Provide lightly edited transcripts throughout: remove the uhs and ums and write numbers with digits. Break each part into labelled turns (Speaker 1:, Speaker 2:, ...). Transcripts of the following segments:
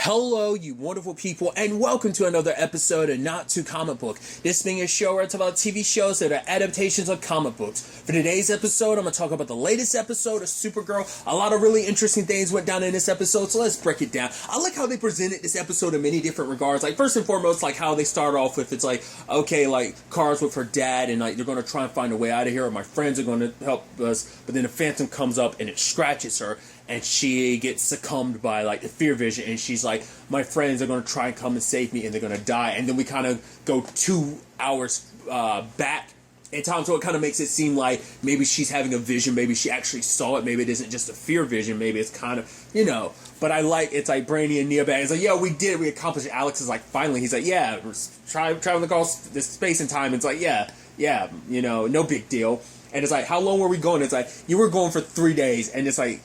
Speaker 1: Hello, you wonderful people, and welcome to another episode of Not Too Comic Book. This being a show where I talk about TV shows that are adaptations of comic books. For today's episode, I'm going to talk about the latest episode of Supergirl. A lot of really interesting things went down in this episode, so let's break it down. I like how they presented this episode in many different regards. Like, first and foremost, like how they start off with, it's like, okay, like, Kara's with her dad, and like, they're going to try and find a way out of here, or my friends are going to help us, but then the Phantom comes up and it scratches her. And she gets succumbed by, like, the fear vision. And she's like, my friends are going to try and come and save me. And they're going to die. And then we kind of go 2 hours back in time. So it kind of makes it seem like maybe she's having a vision. Maybe she actually saw it. Maybe it isn't just a fear vision. Maybe it's kind of, you know. But I like, it's like Brainy and Nia back. It's like, yeah, we did it. We accomplished it. Alex is like, finally. He's like, yeah, we're traveling across this space and time. It's like, yeah, you know, no big deal. And it's like, how long were we going? It's like, you were going for 3 days. And it's like,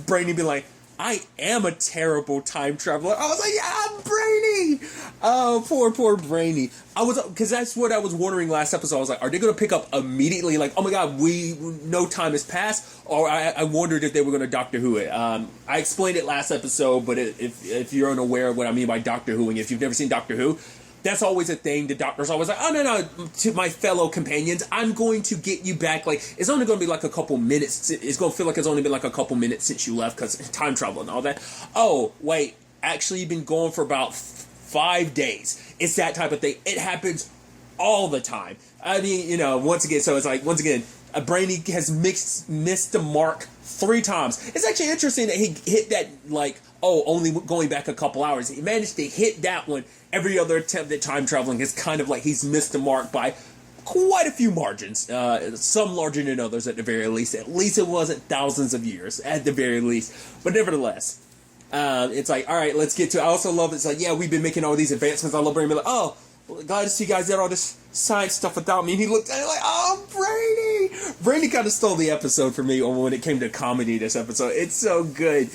Speaker 1: Brainy being like, I am a terrible time traveler. I was like, yeah, Brainy! Oh, poor Brainy. Because that's what I was wondering last episode. I was like, are they going to pick up immediately? Like, oh my god, no time has passed? Or I wondered if they were going to Doctor Who it. I explained it last episode, but if you're unaware of what I mean by Doctor Whoing, if you've never seen Doctor Who, that's always a thing. The doctor's always like, oh, no, to my fellow companions, I'm going to get you back. Like, it's only going to be like a couple minutes. It's going to feel like it's only been like a couple minutes since you left because time travel and all that. Oh, wait, actually, you've been gone for about 5 days. It's that type of thing. It happens all the time. I mean, you know, once again, Brainy has missed the mark 3 times. It's actually interesting that he hit that, like, only going back a couple hours. He managed to hit that one. Every other attempt at time traveling is kind of like he's missed the mark by quite a few margins. Some larger than others at the very least. At least it wasn't thousands of years at the very least. But nevertheless, it's like, all right, let's get to it. I also love it's like, yeah, we've been making all these advancements. I love Brainy like, oh, glad to see you guys did all this science stuff without me. And he looked at it like, oh, Brainy! Brainy kind of stole the episode for me when it came to comedy this episode. It's so good.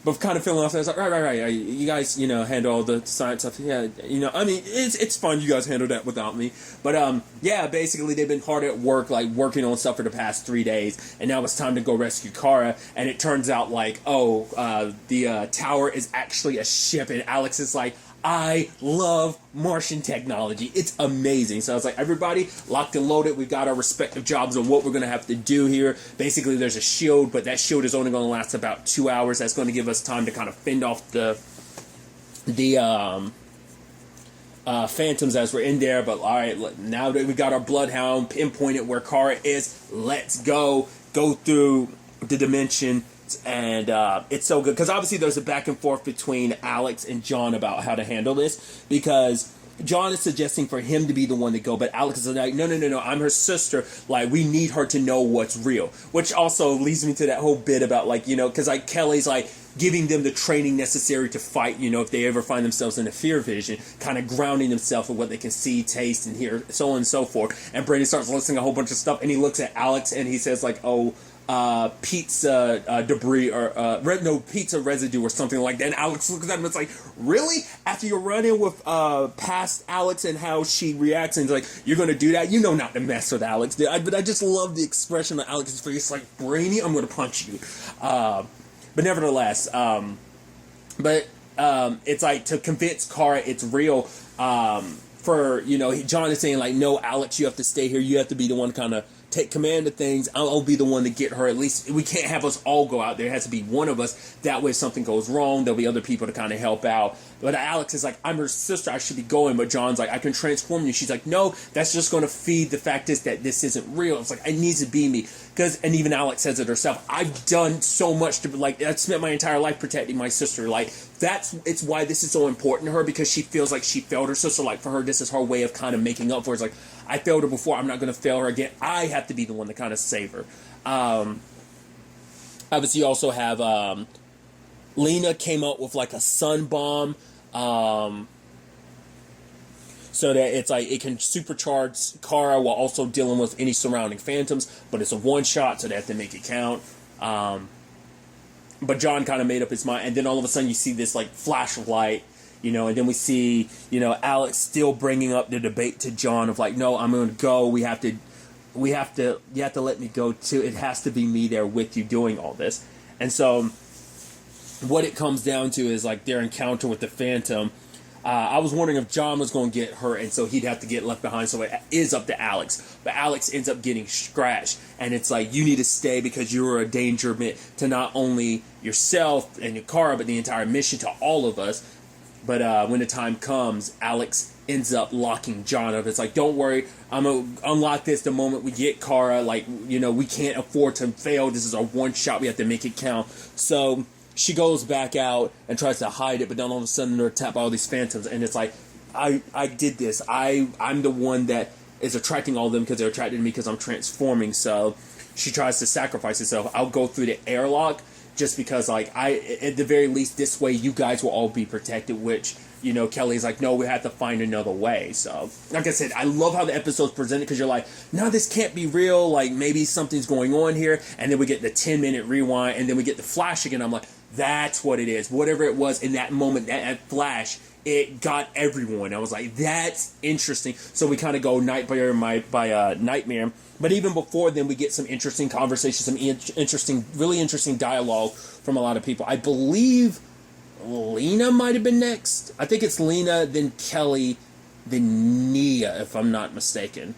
Speaker 1: But kind of feeling off, I was like, right. You guys, you know, handle all the science stuff. Yeah, you know, I mean, it's fun. You guys handle that without me. But, yeah, basically, they've been hard at work, like, working on stuff for the past 3 days. And now it's time to go rescue Kara. And it turns out, like, the tower is actually a ship. And Alex is like, I love Martian technology. It's amazing. So I was like, everybody, locked and loaded. We've got our respective jobs on what we're going to have to do here. Basically, there's a shield, but that shield is only going to last about 2 hours. That's going to give us time to kind of fend off the phantoms as we're in there. But all right, now that we got our bloodhound pinpointed where Kara is, let's go through the dimension. And it's so good because obviously there's a back and forth between Alex and John about how to handle this, because John is suggesting for him to be the one to go, but Alex is like, no, I'm her sister, like, we need her to know what's real, which also leads me to that whole bit about, like, you know, because like Kelly's like giving them the training necessary to fight, you know, if they ever find themselves in a fear vision, kind of grounding themselves with what they can see, taste, and hear, so on and so forth. And Brady starts listing a whole bunch of stuff, and he looks at Alex and he says like, pizza debris or pizza residue or something like that. And Alex looks at him and it's like, really? After you're running with past Alex and how she reacts, and he's like, you're gonna do that? You know not to mess with Alex. But I just love the expression of Alex's face, like, Brainy, I'm gonna punch you. But nevertheless, it's like to convince Kara it's real. For, you know, John is saying like, no, Alex, you have to stay here. You have to be the one to kind of take command of things. I'll be the one to get her. At least we can't have us all go out there. It has to be one of us. That way if something goes wrong, there'll be other people to kind of help out. But Alex is like, I'm her sister, I should be going. But John's like, I can transform you. She's like, no, that's just going to feed the fact is that this isn't real. It's like, it needs to be me. And even Alex says it herself, I've done so much to, like, I've spent my entire life protecting my sister. Like, it's why this is so important to her, because she feels like she failed her sister. Like, for her, this is her way of kind of making up for it. It's like, I failed her before, I'm not going to fail her again. I have to be the one to kind of save her. Obviously, you also have Lena came up with like a sun bomb, so that it's like it can supercharge Kara while also dealing with any surrounding phantoms. But it's a one shot, so they have to make it count. But John kind of made up his mind, and then all of a sudden you see this like flash of light. You know, and then we see, you know, Alex still bringing up the debate to John of like, no, I'm going to go. You have to let me go too. It has to be me there with you doing all this. And so what it comes down to is like their encounter with the Phantom. I was wondering if John was going to get hurt, and so he'd have to get left behind. So it is up to Alex, but Alex ends up getting scratched, and it's like you need to stay because you're a danger to not only yourself and your car, but the entire mission to all of us. But when the time comes, Alex ends up locking John up. It's like, don't worry, I'm going to unlock this the moment we get Kara. Like, you know, we can't afford to fail. This is our one shot. We have to make it count. So she goes back out and tries to hide it, but then all of a sudden they're attacked by all these phantoms. And it's like, I did this. I'm the one that is attracting all of them because they're attracted to me because I'm transforming. So she tries to sacrifice herself. I'll go through the airlock just because, like, at the very least, this way you guys will all be protected, which, you know, Kelly's like, no, we have to find another way. So, like I said, I love how the episode's presented because you're like, no, this can't be real. Like, maybe something's going on here. And then we get the 10-minute rewind, and then we get the flash again. I'm like, that's what it is. Whatever it was in that moment, that flash, it got everyone. I was like, that's interesting. So we kind of go Nightmare by Nightmare. But even before then, we get some interesting conversations, some really interesting dialogue from a lot of people. I believe Lena might have been next. I think it's Lena, then Kelly, then Nia, if I'm not mistaken.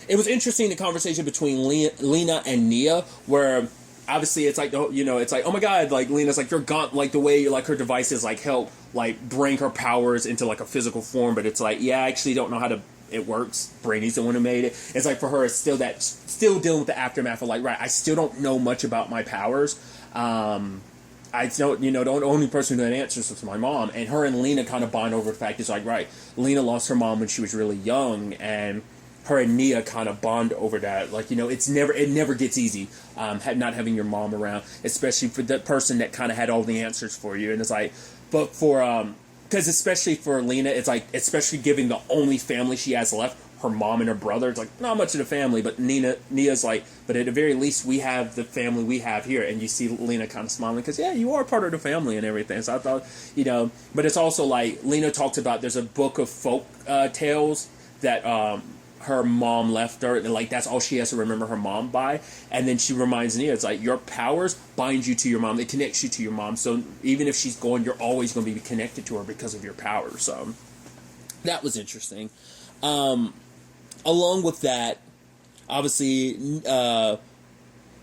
Speaker 1: It was interesting, the conversation between Lena and Nia, where obviously it's like, you know, it's like, oh my god, like Lena's like, you're gone, like the way like her devices like help like bring her powers into like a physical form, but it's like, yeah, I actually don't know how it works. Brainy's the one who made it. It's like for her, it's still dealing with the aftermath of like, right, I still don't know much about my powers. I don't, you know, the only person who had answers was my mom, and her and Lena kind of bond over the fact it's like, right, Lena lost her mom when she was really young, and her and Nia kind of bond over that. Like, you know, it never gets easy, not having your mom around, especially for the person that kind of had all the answers for you. And it's like, but for, because especially for Lena, it's like, especially giving the only family she has left, her mom and her brother, it's like, not much of the family, but Nia's like, but at the very least, we have the family we have here. And you see Lena kind of smiling, because, yeah, you are part of the family and everything. So I thought, you know, but it's also like, Lena talks about, there's a book of folk tales that, her mom left her, and like that's all she has to remember her mom by. And then she reminds Nia, it's like, your powers bind you to your mom, it connects you to your mom, so even if she's gone, you're always going to be connected to her because of your powers. So that was interesting. Along with that, obviously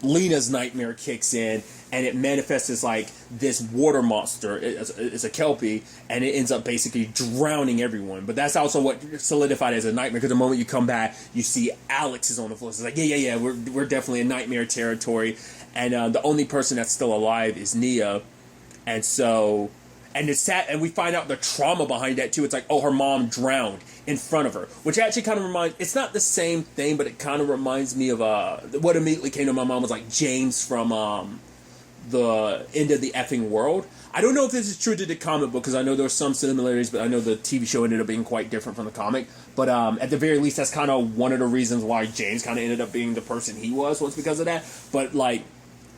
Speaker 1: Lena's nightmare kicks in, and it manifests as like this water monster. It's a Kelpie, and it ends up basically drowning everyone. But that's also what solidified as a nightmare, because the moment you come back, you see Alex is on the floor. So it's like, yeah, we're definitely in nightmare territory. And the only person that's still alive is Nia. And so, and it's sad, and we find out the trauma behind that too. It's like, oh, her mom drowned in front of her, which actually kind of reminds, it's not the same thing, but it kind of reminds me of what immediately came to my mind was like James from the End of the Effing World. I don't know if this is true to the comic book, because I know there are some similarities, but I know the TV show ended up being quite different from the comic. But at the very least, that's kind of one of the reasons why James kind of ended up being the person he was because of that. But like,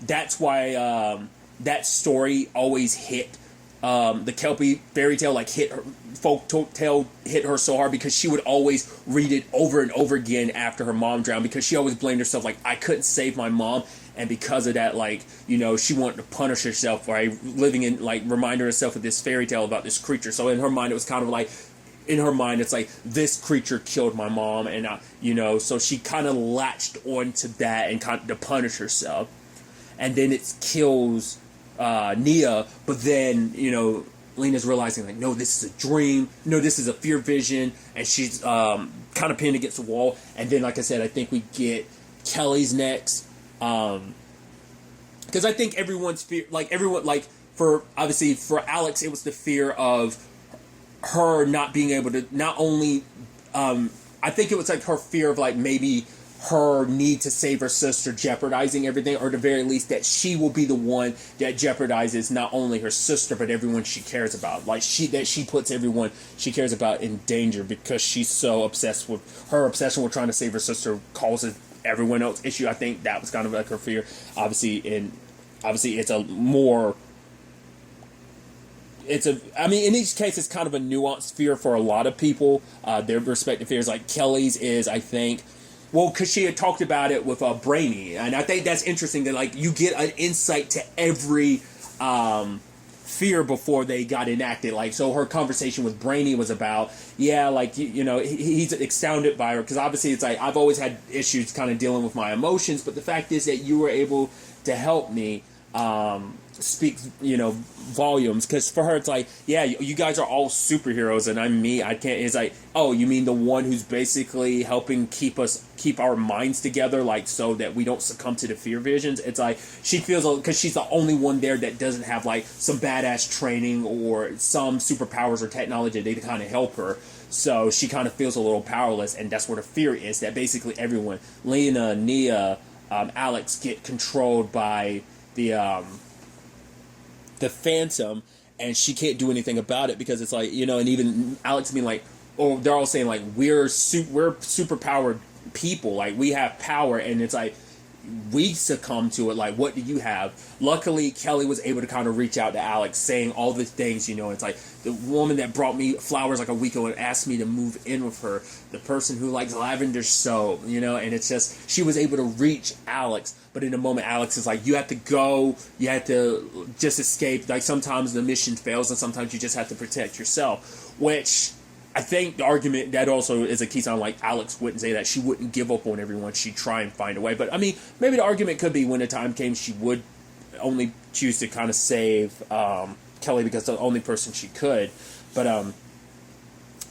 Speaker 1: that's why that story always hit. The Kelpie fairy tale like hit her, folk tale hit her so hard, because she would always read it over and over again after her mom drowned, because she always blamed herself, like, I couldn't save my mom, and because of that, like, you know, she wanted to punish herself by living in, like, reminding herself of this fairy tale about this creature. So in her mind, it was kind of like, it's like, this creature killed my mom, and you know, so she kind of latched onto that and kind of to punish herself, and then it kills Nia, but then, you know, Lena's realizing, like, no, this is a dream, no, this is a fear vision, and she's kind of pinned against the wall. And then, like I said, I think we get Kelly's next, because I think everyone's fear, like, everyone, like, for Alex, it was the fear of her not being able to, not only, I think it was like her fear of, like, maybe her need to save her sister jeopardizing everything, or at the very least that she will be the one that jeopardizes not only her sister but everyone she cares about. Like, she puts everyone she cares about in danger, because she's so obsessed with her obsession with trying to save her sister causes everyone else issue. I think that was kind of like her fear. Obviously it's in each case, it's kind of a nuanced fear for a lot of people. Their respective fears. Like Kelly's is, I think, well, because she had talked about it with Brainy, and I think that's interesting that, like, you get an insight to every fear before they got enacted. Like, so her conversation with Brainy was about, yeah, like, you know, he's astounded by her, because obviously it's like, I've always had issues kind of dealing with my emotions, but the fact is that you were able to help me speak, you know, volumes, because for her it's like, yeah, you guys are all superheroes and I'm me. I can't. It's like, oh, you mean the one who's basically helping keep our minds together, like, so that we don't succumb to the fear visions. It's like she feels, because she's the only one there that doesn't have like some badass training or some superpowers or technology to kind of help her. So she kind of feels a little powerless, and that's where the fear is, that basically everyone, Lena, Nia, Alex, get controlled by the Phantom, and she can't do anything about it, because it's like, you know, and even Alex being like, oh, they're all saying like, we're superpowered people, like we have power, and it's like, we succumb to it, like, what do you have? Luckily, Kelly was able to kind of reach out to Alex, saying all the things, you know, it's like, the woman that brought me flowers like a week ago and asked me to move in with her, the person who likes lavender soap, you know, and it's just, she was able to reach Alex, but in a moment, Alex is like, you have to go, you have to just escape, like, sometimes the mission fails, and sometimes you just have to protect yourself, which I think the argument that also is a key sign, like Alex wouldn't say that she wouldn't give up on everyone, she'd try and find a way. But I mean, maybe the argument could be when the time came, she would only choose to kind of save Kelly because the only person she could. But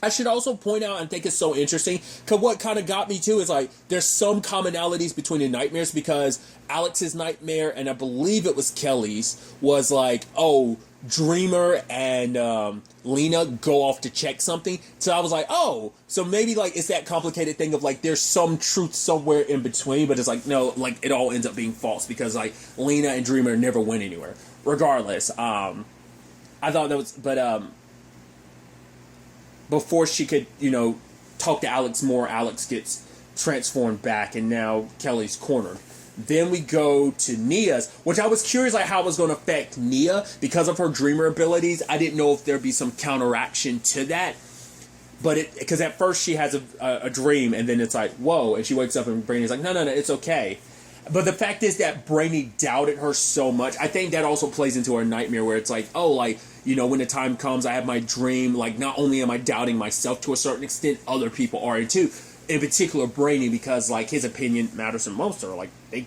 Speaker 1: I should also point out, and think it's so interesting, because what kind of got me too is like, there's some commonalities between the nightmares, because Alex's nightmare, and I believe it was Kelly's, was like, oh, Dreamer and Lena go off to check something. So I was like, oh, so maybe like it's that complicated thing of like there's some truth somewhere in between, but it's like, no, like it all ends up being false, because like Lena and Dreamer never went anywhere. Regardless, I thought that was, but before she could, you know, talk to Alex more, Alex gets transformed back, and now Kelly's cornered. Then we go to Nia's, which I was curious like how it was going to affect Nia because of her dreamer abilities. I didn't know if there'd be some counteraction to that, but because at first she has a dream, and then it's like, whoa, and she wakes up and Brainy's like, no, it's okay. But the fact is that Brainy doubted her so much. I think that also plays into her nightmare, where it's like, oh, like, you know, when the time comes, I have my dream, like, not only am I doubting myself to a certain extent, other people are too. In particular, Brainy, because, like, his opinion matters the most to her. Like, they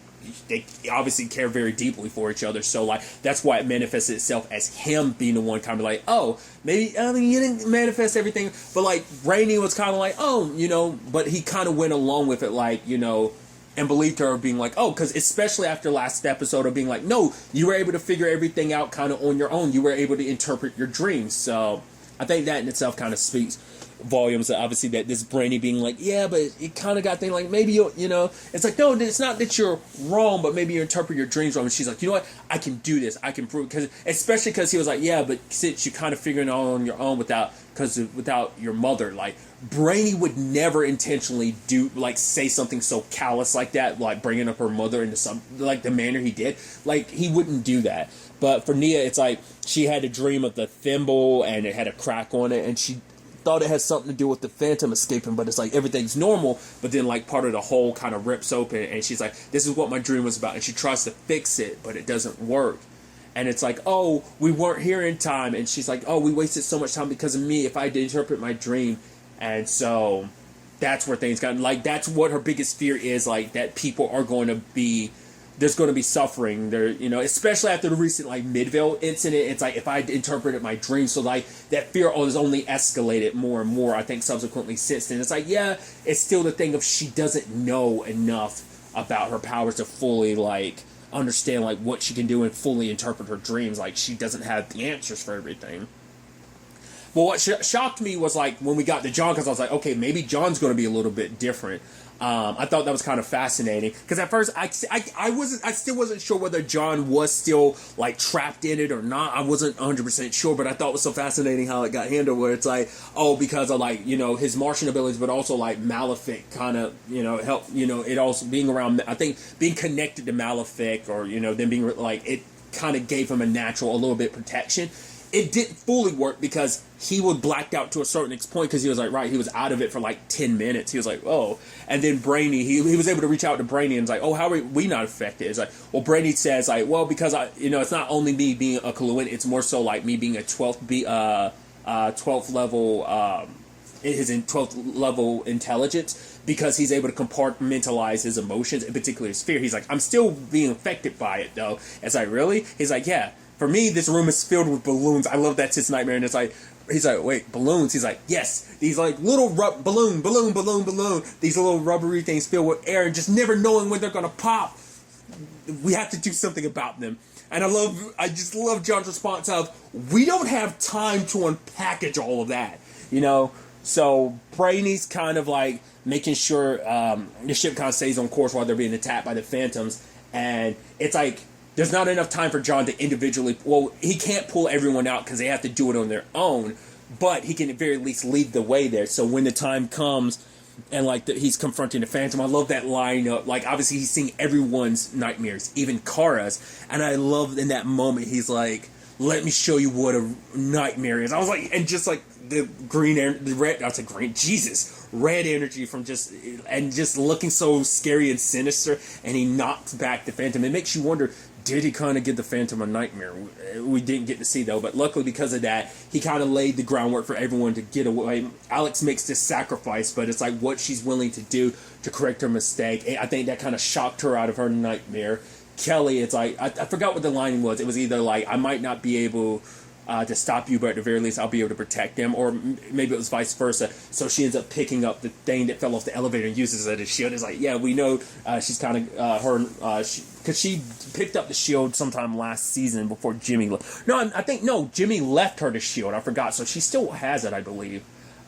Speaker 1: obviously care very deeply for each other. So, like, that's why it manifests itself as him being the one kind of like, oh, maybe, I mean, you didn't manifest everything. But, like, Brainy was kind of like, oh, you know, but he kind of went along with it, like, you know, and believed her being like, oh, because especially after last episode of being like, no, you were able to figure everything out kind of on your own. You were able to interpret your dreams. So I think that in itself kind of speaks volumes. Obviously, that this Brainy being like, yeah, but it kind of got things like, maybe you know, it's like, no, it's not that you're wrong, but maybe you interpret your dreams wrong. And she's like, you know what, I can do this, I can prove, because especially because he was like, yeah, but since you kind of figuring it out on your own without your mother, like, Brainy would never intentionally do, like, say something so callous like that, like bringing up her mother into some, like, the manner he did. Like, he wouldn't do that. But for Nia, it's like, she had a dream of the thimble, and it had a crack on it, and she thought it had something to do with the Phantom escaping, but it's like, everything's normal, but then, like, part of the hole kind of rips open, and she's like, this is what my dream was about, and she tries to fix it, but it doesn't work. And it's like, oh, we weren't here in time, and she's like, oh, we wasted so much time because of me, if I did interpret my dream. And so that's where things got, like, that's what her biggest fear is, like, that people are going to be, there's going to be suffering there, you know, especially after the recent, like, Midvale incident. It's like, if I interpreted my dream, so, like, that fear has only escalated more and more, I think, subsequently since then. It's like, yeah, it's still the thing of she doesn't know enough about her powers to fully, like, understand, like, what she can do and fully interpret her dreams. Like, she doesn't have the answers for everything. Well, what shocked me was, like, when we got to John, because I was like, okay, maybe John's going to be a little bit different. I thought that was kind of fascinating, because at first I still wasn't sure whether John was still, like, trapped in it or not. I wasn't 100% sure, but I thought it was so fascinating how it got handled, where it's like, oh, because of, like, you know, his Martian abilities, but also, like, Malefic kind of, you know, help, you know, it also being around, I think being connected to Malefic, or, you know, them being, like, it kind of gave him a little bit protection. it didn't fully work because he would blacked out to a certain point because he was like, right, he was out of it for like 10 minutes. He was like, oh. And then Brainy, he was able to reach out to Brainy and was like, oh, how are we not affected? It's like, well, Brainy says like, well, because it's not only me being a Kaluan, it's more so like me being a 12th level, his 12th level intelligence, because he's able to compartmentalize his emotions, in particular his fear. He's like, I'm still being affected by it though. It's like, really? He's like, yeah. For me, this room is filled with balloons. I love that's his nightmare. And it's like, he's like, wait, balloons? He's like, yes. These like little balloon. These little rubbery things filled with air and just never knowing when they're going to pop. We have to do something about them. And I just love John's response of, we don't have time to unpackage all of that, you know? So Brainy's kind of like making sure the ship kind of stays on course while they're being attacked by the Phantoms. And it's like, there's not enough time for John to individually... Well, he can't pull everyone out because they have to do it on their own, but he can at very least lead the way there. So when the time comes and like he's confronting the Phantom, I love that line of, like, obviously he's seeing everyone's nightmares, even Kara's. And I love in that moment, he's like, let me show you what a nightmare is. I was like, and just like the red energy from just looking so scary and sinister, and he knocks back the Phantom. It makes you wonder, did he kind of give the Phantom a nightmare? We didn't get to see, though. But luckily, because of that, he kind of laid the groundwork for everyone to get away. Alex makes this sacrifice, but it's like what she's willing to do to correct her mistake. I think that kind of shocked her out of her nightmare. Kelly, it's like, I forgot what the line was. It was either like, I might not be able to stop you, but at the very least, I'll be able to protect them. Or maybe it was vice versa. So she ends up picking up the thing that fell off the elevator and uses it as a shield. It's like, yeah, we know she's kind of, because she picked up the shield sometime last season before Jimmy left. No, I think, Jimmy left her the shield. I forgot. So she still has it, I believe.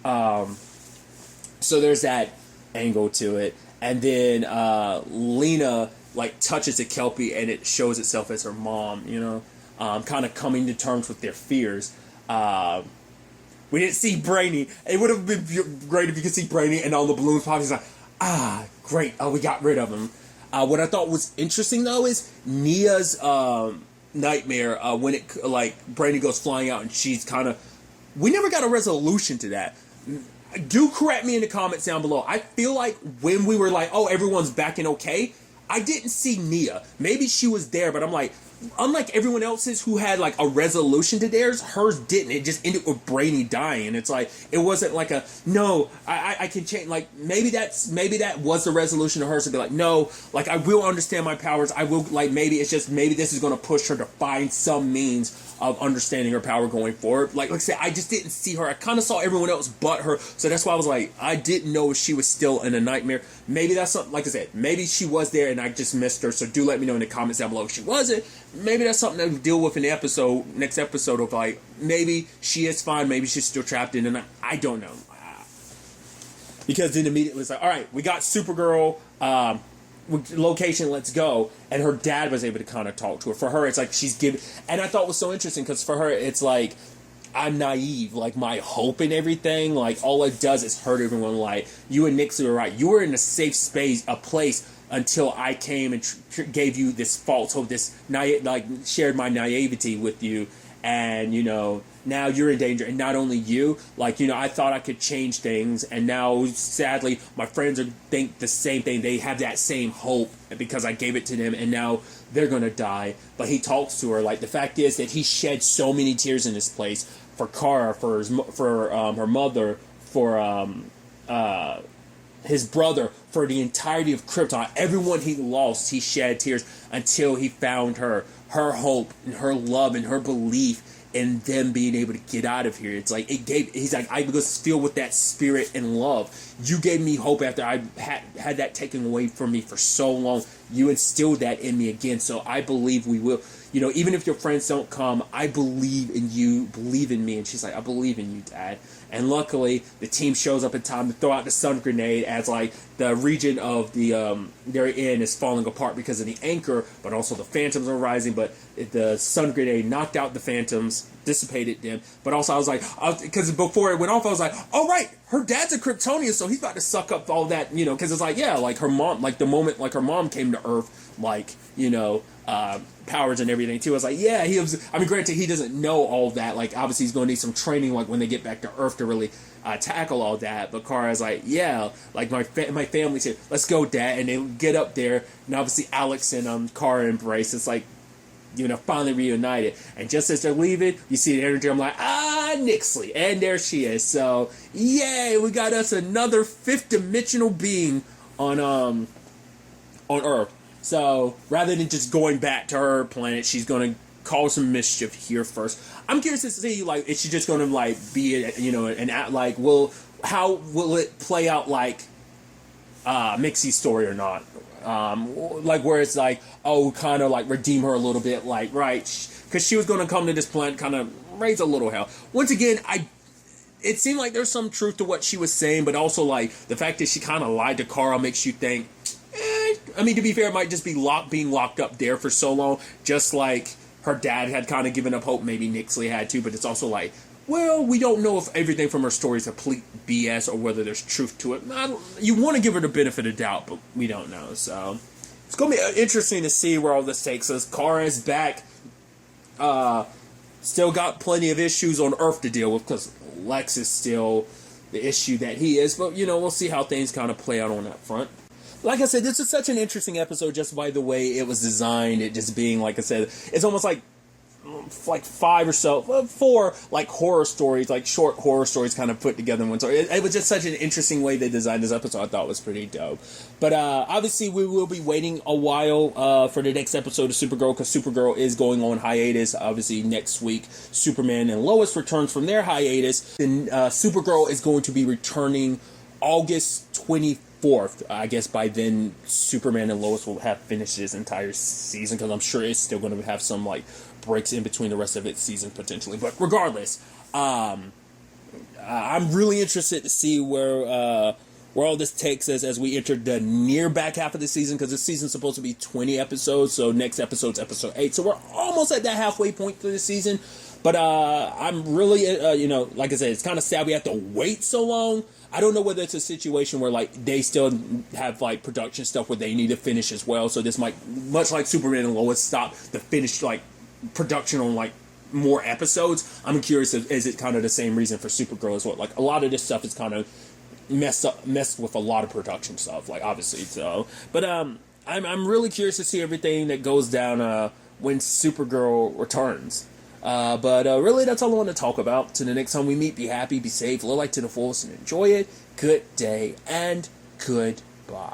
Speaker 1: So there's that angle to it. And then Lena, like, touches a Kelpie and it shows itself as her mom, you know? Kind of coming to terms with their fears. We didn't see Brainy. It would have been great if you could see Brainy and all the balloons pop. He's like, great. Oh, we got rid of him. What I thought was interesting, though, is Nia's nightmare, when it, like, Brainy goes flying out and she's kind of... We never got a resolution to that. Do correct me in the comments down below. I feel like when we were like, oh, everyone's back and okay, I didn't see Nia. Maybe she was there, but I'm like, unlike everyone else's who had like a resolution to theirs, hers didn't. It just ended with Brainy dying. It's like, it wasn't like a, no, I can change. Like, maybe that was the resolution to hers, to be like, no, like, I will understand my powers. I will, like, maybe this is going to push her to find some means of understanding her power going forward. Like I said, I just didn't see her. I kind of saw everyone else but her. So that's why I was like, I didn't know if she was still in a nightmare. Maybe that's something, like I said, maybe she was there and I just missed her. So do let me know in the comments down below if she wasn't. Maybe that's something that we'll deal with in the next episode of, like, maybe she is fine, maybe she's still trapped in, and I don't know. Because then immediately it's like, all right, we got Supergirl, location, let's go. And her dad was able to kind of talk to her. For her, it's like she's giving, and I thought it was so interesting because for her, it's like, I'm naive, like my hope and everything, like all it does is hurt everyone. Like, you and Nixie were right. You were in a safe space, a place, until I came and gave you this false hope, shared my naivety with you, and, you know, now you're in danger, and not only you, like, you know, I thought I could change things, and now, sadly, my friends think the same thing. They have that same hope because I gave it to them, and now they're gonna die. But he talks to her, like, the fact is that he shed so many tears in this place for Kara, for her mother, for his brother, for the entirety of Krypton. Everyone he lost, he shed tears until he found her hope and her love and her belief in them being able to get out of here. It's like, he's like, I was filled with that spirit and love. You gave me hope after I had that taken away from me for so long. You instilled that in me again. So I believe we will, you know, even if your friends don't come, I believe in you, believe in me. And she's like, I believe in you, Dad. And luckily, the team shows up in time to throw out the sun grenade as, like, the region of the they're in is falling apart because of the anchor, but also the Phantoms are rising. But the sun grenade knocked out the Phantoms, dissipated them. But also, I was like, because before it went off, I was like, oh, right, her dad's a Kryptonian, so he's about to suck up all that, you know, because it's like, yeah, like her mom, like the moment, like her mom came to Earth, like, you know, powers and everything too. I was like, yeah, he was. I mean, granted, he doesn't know all that. Like, obviously, he's going to need some training, like when they get back to Earth, to really tackle all that. But Kara's like, yeah, like my family's here. Let's go, Dad. And they get up there, and obviously Alex and Kara embrace. It's like, finally reunited. And just as they're leaving, you see the energy. I'm like, Nixley, and there she is. So, yay, we got us another fifth dimensional being on Earth. So, rather than just going back to her planet, she's going to cause some mischief here first. I'm curious to see, like, is she just going to, like, be, how will it play out, like, Mixie's story or not? Like, where it's like, kind of, like, redeem her a little bit, like, right, because she was going to come to this planet, kind of raise a little hell. Once again, it seemed like there's some truth to what she was saying, but also, like, the fact that she kind of lied to Carl makes you think, I mean, to be fair, it might just be being locked up there for so long, just like her dad had kind of given up hope, maybe Nixley had too, but it's also like, well, we don't know if everything from her story is complete BS or whether there's truth to it. You want to give her the benefit of doubt, but we don't know, so it's going to be interesting to see where all this takes us. Kara is back, still got plenty of issues on Earth to deal with, because Lex is still the issue that he is, but, we'll see how things kind of play out on that front. Like I said, this is such an interesting episode just by the way it was designed. It just being, like I said, it's almost like 4 like horror stories, like short horror stories kind of put together in one story. It was just such an interesting way they designed this episode. I thought was pretty dope. But obviously we will be waiting a while for the next episode of Supergirl, because Supergirl is going on hiatus. Obviously next week Superman and Lois returns from their hiatus. Then Supergirl is going to be returning August 24th. I guess by then Superman and Lois will have finished this entire season, because I'm sure it's still going to have some like breaks in between the rest of its season potentially. But regardless, I'm really interested to see where all this takes us as we enter the near back half of the season, because this season's supposed to be 20 episodes, so next episode's episode 8, so we're almost at that halfway point through the season. But I'm really, like I said, it's kind of sad we have to wait so long. I don't know whether it's a situation where, like, they still have, like, production stuff where they need to finish as well. So this might, much like Superman and Lois, stop the finished, like, production on, like, more episodes. I'm curious, is it kind of the same reason for Supergirl as well? Like, a lot of this stuff is kind of messed with a lot of production stuff, like, obviously. So, but I'm really curious to see everything that goes down when Supergirl returns. But really, that's all I want to talk about. Till the next time we meet, be happy, be safe, live life to the fullest, and enjoy it. Good day, and goodbye.